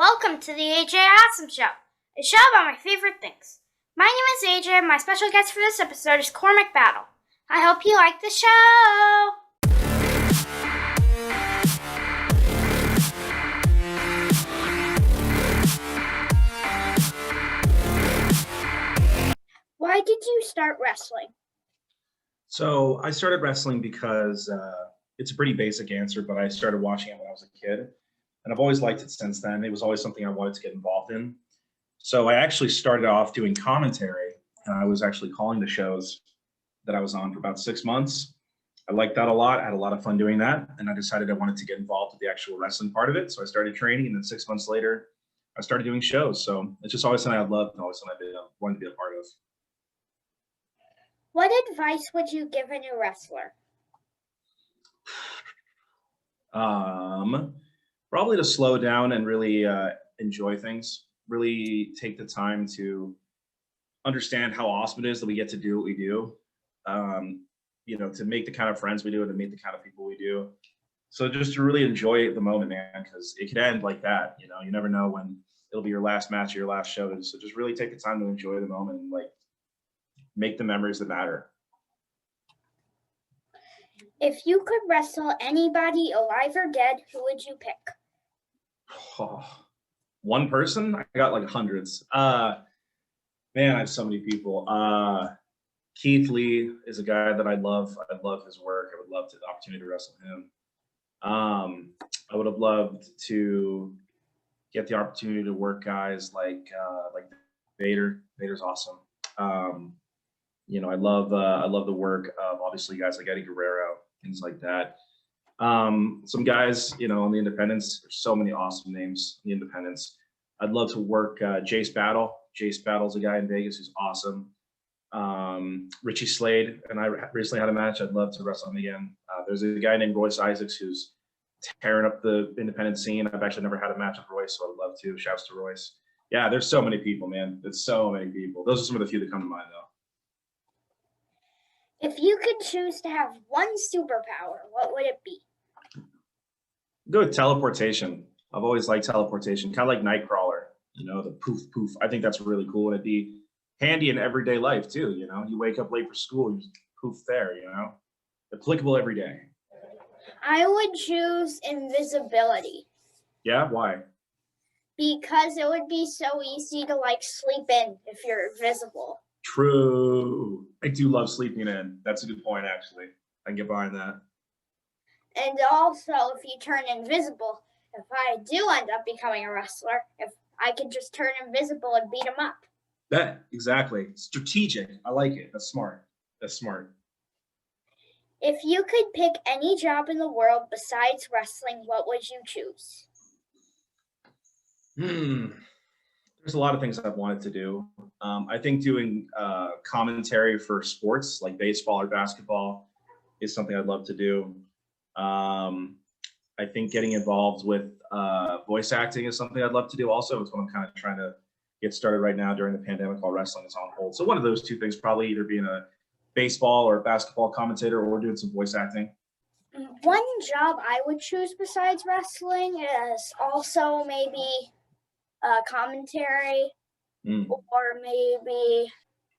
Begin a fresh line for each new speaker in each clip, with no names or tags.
Welcome to the AJ Awesome Show, a show about my favorite things. My name is AJ, and my special guest for this episode is Cormac Battle. I hope you like the show! Why did you start wrestling?
So I started wrestling because it's a pretty basic answer, but I started watching it when I was a kid. And I've always liked it since then. It was always something I wanted to get involved in. So I actually started off doing commentary, and I was actually calling the shows that I was on for about 6 months. I liked that a lot. I had a lot of fun doing that. And I decided I wanted to get involved with the actual wrestling part of it. So I started training, and then 6 months later, I started doing shows. So it's just always something I loved and always something I wanted to be a part of.
What advice would you give a new wrestler?
Probably to slow down and really enjoy things. Really take the time to understand how awesome it is that we get to do what we do. To make the kind of friends we do and to meet the kind of people we do. So just to really enjoy the moment, man, because it could end like that. You never know when it'll be your last match or your last show. So just really take the time to enjoy the moment and make the memories that matter.
If you could wrestle anybody, alive or dead, who would you pick?
Oh, one person? I got hundreds. Man, I have so many people. Keith Lee is a guy that I love. I love his work. I would love the opportunity to wrestle him. I would have loved to get the opportunity to work guys like Vader. Vader's awesome. I love the work of obviously guys like Eddie Guerrero, things like that. Some guys, on the independents, there's so many awesome names in the independents. I'd love to work Jace Battle. Jace Battle's a guy in Vegas who's awesome. Richie Slade and I recently had a match. I'd love to wrestle him again. There's a guy named Royce Isaacs who's tearing up the independent scene. I've actually never had a match with Royce, so I'd love to. Shouts to Royce. Yeah, there's so many people, man. There's so many people. Those are some of the few that come to mind, though.
If you could choose to have one superpower, what would it be?
Go with teleportation. I've always liked teleportation, kind of like Nightcrawler, the poof, poof. I think that's really cool. And it'd be handy in everyday life, too. You wake up late for school, you just poof there, applicable every day.
I would choose invisibility.
Yeah, why?
Because it would be so easy to sleep in if you're invisible.
True. I do love sleeping in. That's a good point, actually. I can get behind that.
And also, if you turn invisible, if I do end up becoming a wrestler, if I could just turn invisible and beat him up.
That, exactly. Strategic. I like it. That's smart.
If you could pick any job in the world besides wrestling, what would you choose?
There's a lot of things I've wanted to do. I think doing commentary for sports like baseball or basketball is something I'd love to do. I think getting involved with voice acting is something I'd love to do also. It's what I'm kind of trying to get started right now during the pandemic while wrestling is on hold. So one of those two things, probably either being a baseball or basketball commentator or doing some voice acting.
One job I would choose besides wrestling is also maybe commentary or maybe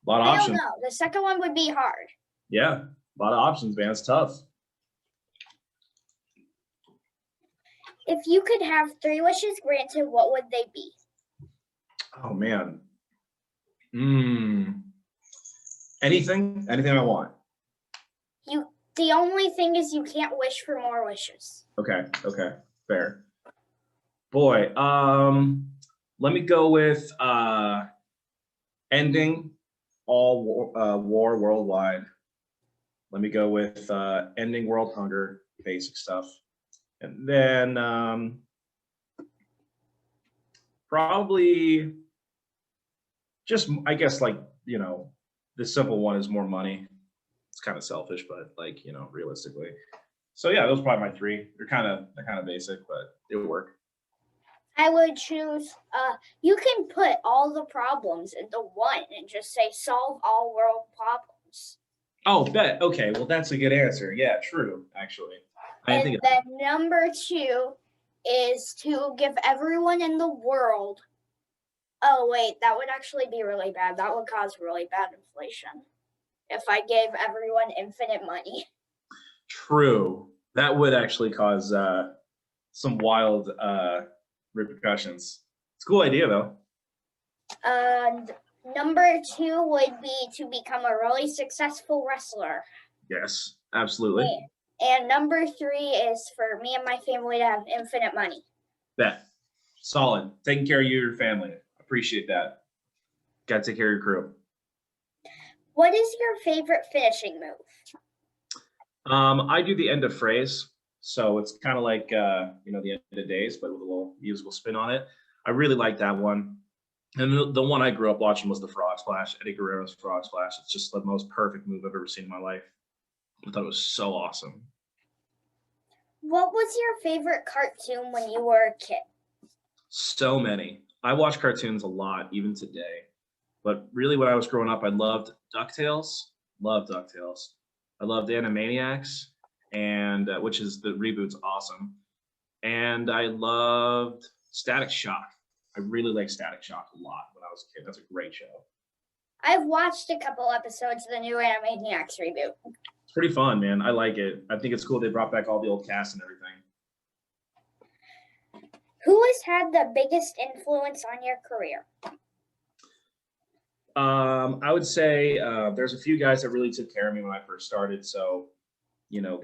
a lot of options.
I don't know. The second one would be hard.
Yeah, a lot of options, man. It's tough.
If you could have 3 wishes granted, what would they be?
Oh man. Anything I want.
The only thing is you can't wish for more wishes.
Okay, fair. Boy, let me go with ending all war worldwide. Let me go with ending world hunger, basic stuff. And then probably just, I guess, the simple one is more money. It's kind of selfish, but realistically. So yeah, those are probably my 3. They're kind of basic, but it would work.
I would choose, you can put all the problems into one and just say solve all world problems.
Oh, bet. Okay, well, that's a good answer. Yeah, true, actually.
And then number 2 is to give everyone in the world. Oh, wait, that would actually be really bad. That would cause really bad inflation if I gave everyone infinite money.
True. That would actually cause some wild repercussions. It's a cool idea, though.
And number 2 would be to become a really successful wrestler.
Yes, absolutely.
And number 3 is for me and my family to have infinite money.
That. Solid. Taking care of your family. Appreciate that. Got to take care of your crew.
What is your favorite finishing move?
I do the end of phrase. So it's kind of like, the end of days, but with a little musical spin on it. I really like that one. And the one I grew up watching was the Frog Splash, Eddie Guerrero's Frog Splash. It's just the most perfect move I've ever seen in my life. I thought it was so awesome.
What was your favorite cartoon when you were a kid?
So many. I watch cartoons a lot, even today. But really, when I was growing up, I loved DuckTales. Loved DuckTales. I loved Animaniacs, and which is the reboot's awesome. And I loved Static Shock. I really like Static Shock a lot when I was a kid. That's a great show.
I've watched a couple episodes of the new Animaniacs reboot.
It's pretty fun, man. I like it. I think it's cool they brought back all the old cast and everything.
Who has had the biggest influence on your career?
I would say there's a few guys that really took care of me when I first started. So,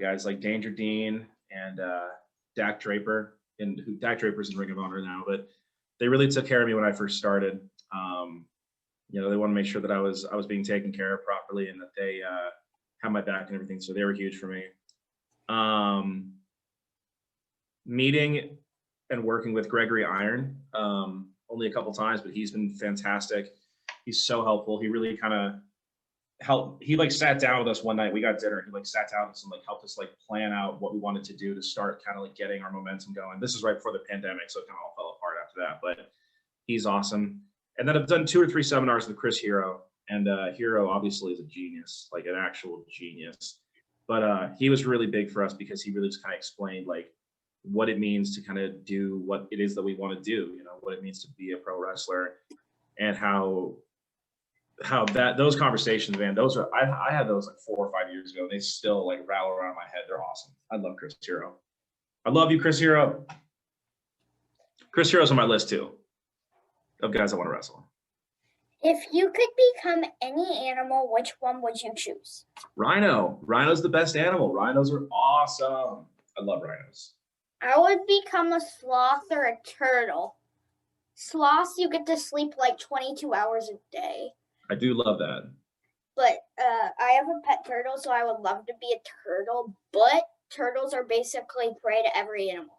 guys like Danger Dean and Dak Draper, and who Dak Draper's in Ring of Honor now, but they really took care of me when I first started. They want to make sure that I was being taken care of properly and that they had my back and everything. So they were huge for me. Meeting and working with Gregory Iron, only a couple times, but he's been fantastic. He's so helpful. He really kind of helped. He sat down with us one night. We got dinner. He sat down with us and helped us plan out what we wanted to do to start kind of getting our momentum going. This is right before the pandemic, so it kind of all fell apart after that. But he's awesome. And then I've done 2 or 3 seminars with Chris Hero, and Hero obviously is a genius, an actual genius. But he was really big for us because he really just kind of explained what it means to kind of do what it is that we want to do. What it means to be a pro wrestler, and how those conversations, man, I had those 4 or 5 years ago. They still rattle around my head. They're awesome. I love Chris Hero. I love you, Chris Hero. Chris Hero's on my list too of guys I want to wrestle.
If you could become any animal, which one would you choose?
Rhino. Rhino's the best animal. Rhinos are awesome. I love rhinos.
I would become a sloth or a turtle. Sloths, you get to sleep 22 hours a day.
I do love that.
But I have a pet turtle, so I would love to be a turtle. But turtles are basically prey to every animal.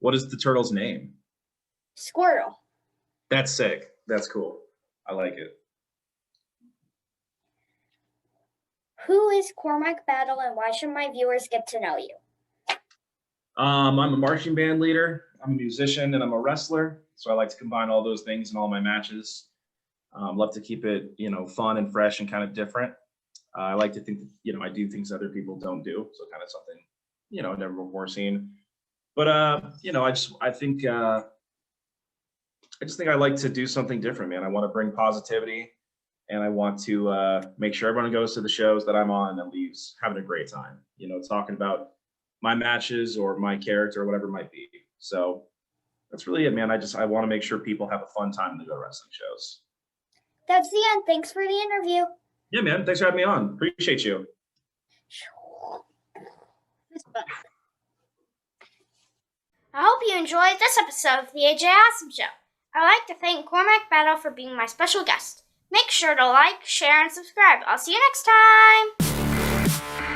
What is the turtle's name?
Squirtle.
That's sick. That's cool. I like it.
Who is Cormac Battle, and why should my viewers get to know you?
I'm a marching band leader. I'm a musician, and I'm a wrestler. So I like to combine all those things in all my matches. Love to keep it, fun and fresh and kind of different. I like to think that, I do things other people don't do. So kind of something, never before seen. But, I just think I like to do something different, man. I want to bring positivity, and I want to make sure everyone goes to the shows that I'm on and leaves having a great time, talking about my matches or my character or whatever it might be. So that's really it, man. I want to make sure people have a fun time when they go to wrestling shows.
That's the end. Thanks for the interview.
Yeah, man. Thanks for having me on. Appreciate you.
I hope you enjoyed this episode of the AJ Awesome Show. I'd like to thank Cormac Battle for being my special guest. Make sure to like, share, and subscribe. I'll see you next time.